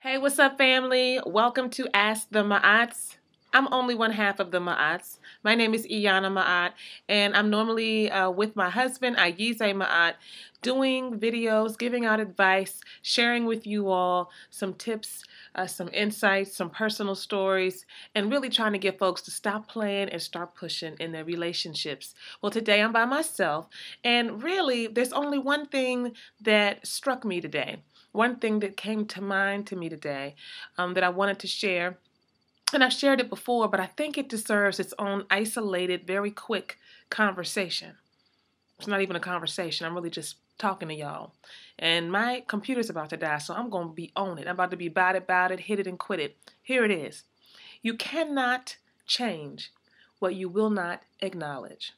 Hey, what's up, family? Welcome to Ask the Ma'ats. I'm only one half of the Ma'ats. My name is Iyana Ma'at, and I'm normally with my husband, Ayize Ma'at, doing videos, giving out advice, sharing with you all some tips, some insights, some personal stories, and really trying to get folks to stop playing and start pushing in their relationships. Well, today I'm by myself, and really, there's only one thing that struck me today. One thing that came to mind to me today that I wanted to share, and I've shared it before, but I think it deserves its own isolated, very quick conversation. It's not even a conversation. I'm really just talking to y'all. And my computer's about to die, so I'm going to be on it. I'm about to be about it, hit it and quit it. Here it is. You cannot change what you will not acknowledge.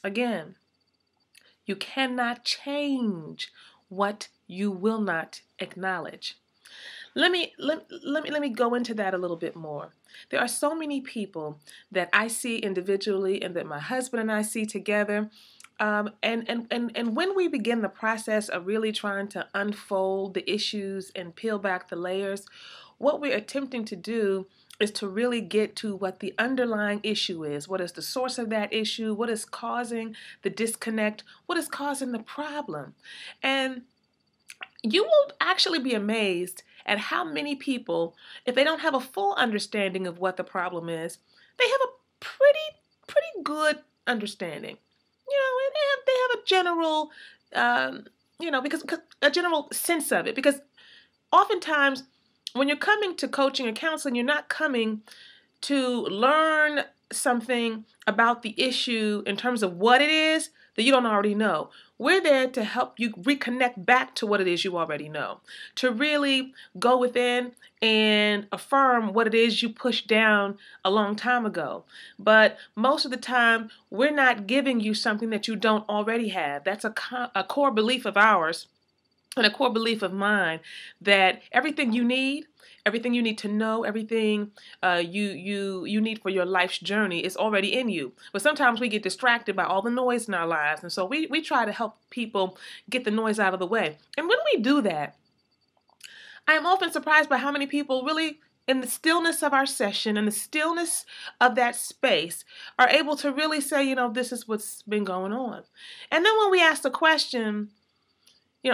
Again, you cannot change what you will not acknowledge. Let me go into that a little bit more. There are so many people that I see individually and that my husband and I see together. And when we begin the process of really trying to unfold the issues and peel back the layers, what we're attempting to do is to really get to what the underlying issue is. What is the source of that issue? What is causing the disconnect? What is causing the problem? And you will actually be amazed at how many people, if they don't have a full understanding of what the problem is, they have a pretty good understanding. They have a general, because a general sense of it. Because oftentimes, when you're coming to coaching or counseling, you're not coming to learn something about the issue in terms of what it is that you don't already know. We're there to help you reconnect back to what it is you already know, to really go within and affirm what it is you pushed down a long time ago. But most of the time, we're not giving you something that you don't already have. That's a core belief of ours and a core belief of mine, that everything you need to know, everything you need for your life's journey is already in you. But sometimes we get distracted by all the noise in our lives, and so we try to help people get the noise out of the way. And when we do that, I am often surprised by how many people really, in the stillness of our session, in the stillness of that space, are able to really say, this is what's been going on. And then when we ask the question,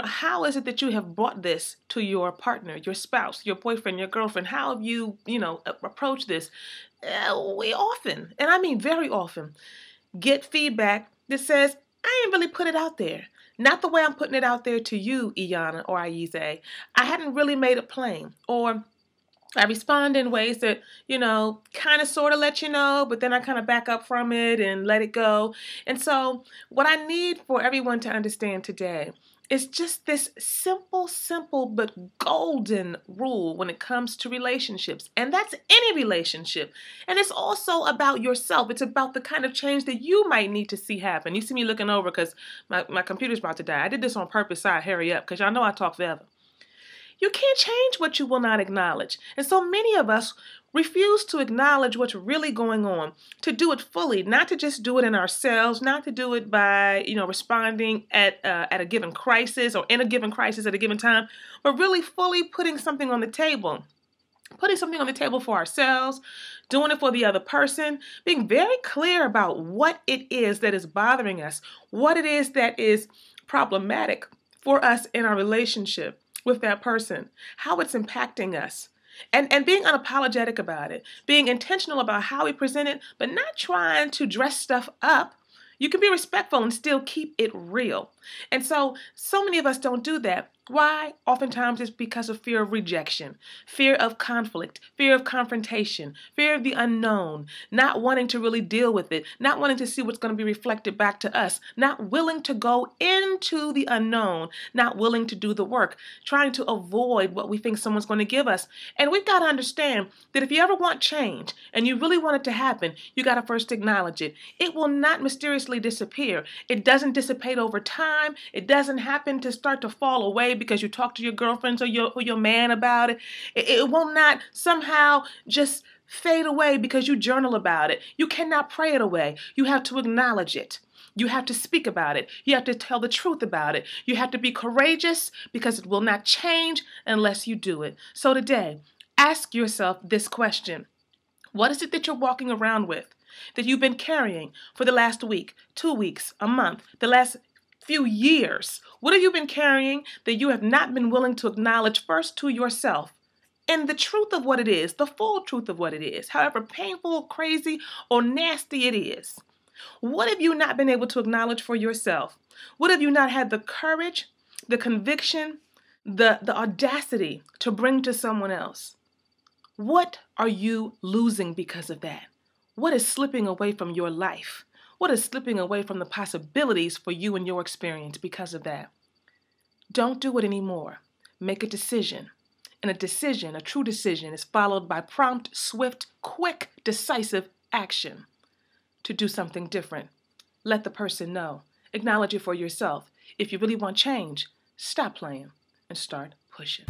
how is it that you have brought this to your partner, your spouse, your boyfriend, your girlfriend? How have you, approached this? We often, and I mean very often, get feedback that says, I ain't really put it out there. Not the way I'm putting it out there to you, Iyana or Ayize. I hadn't really made it plain. Or I respond in ways that, kind of sort of let you know, but then I kind of back up from it and let it go. And so what I need for everyone to understand today is just this simple but golden rule when it comes to relationships. And that's any relationship. And it's also about yourself. It's about the kind of change that you might need to see happen. You see me looking over because my computer's about to die. I did this on purpose, so I hurry up because y'all know I talk forever. You can't change what you will not acknowledge. And so many of us refuse to acknowledge what's really going on, to do it fully, not to just do it in ourselves, not to do it by, responding at a given crisis or in a given crisis at a given time, but really fully putting something on the table. Putting something on the table for ourselves, doing it for the other person, being very clear about what it is that is bothering us, what it is that is problematic for us in our relationship with that person, how it's impacting us, and being unapologetic about it, being intentional about how we present it, but not trying to dress stuff up. You can be respectful and still keep it real. And so many of us don't do that. Why? Oftentimes it's because of fear of rejection, fear of conflict, fear of confrontation, fear of the unknown, not wanting to really deal with it, not wanting to see what's going to be reflected back to us, not willing to go into the unknown, not willing to do the work, trying to avoid what we think someone's going to give us. And we've got to understand that if you ever want change and you really want it to happen, you got to first acknowledge it. It will not mysteriously disappear. It doesn't dissipate over time. It doesn't happen to start to fall away because you talk to your girlfriends or your man about it. It will not somehow just fade away because you journal about it. You cannot pray it away. You have to acknowledge it. You have to speak about it. You have to tell the truth about it. You have to be courageous because it will not change unless you do it. So today, ask yourself this question. What is it that you're walking around with, that you've been carrying for the last week, 2 weeks, a month, the last few years? What have you been carrying that you have not been willing to acknowledge first to yourself? And the truth of what it is, the full truth of what it is, however painful, crazy, or nasty it is. What have you not been able to acknowledge for yourself? What have you not had the courage, the conviction, the audacity to bring to someone else? What are you losing because of that? What is slipping away from your life? What is slipping away from the possibilities for you and your experience because of that? Don't do it anymore. Make a decision. And a decision, a true decision, is followed by prompt, swift, quick, decisive action to do something different. Let the person know. Acknowledge it for yourself. If you really want change, stop playing and start pushing.